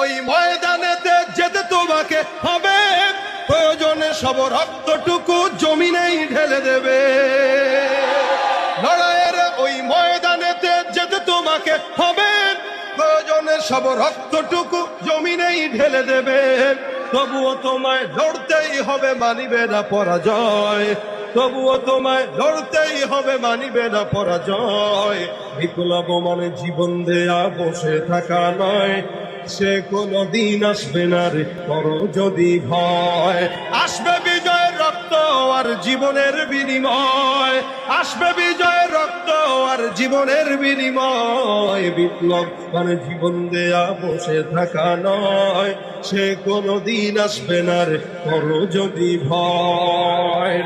ওই ময়দানেতে যেতে তোমাকে হবে, প্রয়োজনে সব রক্তটুকু জমিনেই ঢেলে দেবে। লড়াইয়ের ওই ময়দানেতে যেতে তোমাকে হবে, প্রয়োজনে সব রক্তটুকু জমিনেই ঢেলে দেবে। তবুও তোমায় লড়তেই হবে, মানিবে না পরাজয়। তবুও তোমায় লড়তেই হবে, মানিবে না পরাজয়। বিপ্লব মানে জীবন দেয়া বসে থাকা নয়, সে কোনো দিন আসবে না রে করো যদি ভয়। আসবে বিজয়ের রক্ত আর জীবনের বিনিময়, আসবে বিজয়ের রক্ত আর জীবনের বিনিময়। বিপ্লব মানে জীবন দেয়া বসে থাকা নয়, সে কোনো দিন আসবে না রে করো যদি ভয়।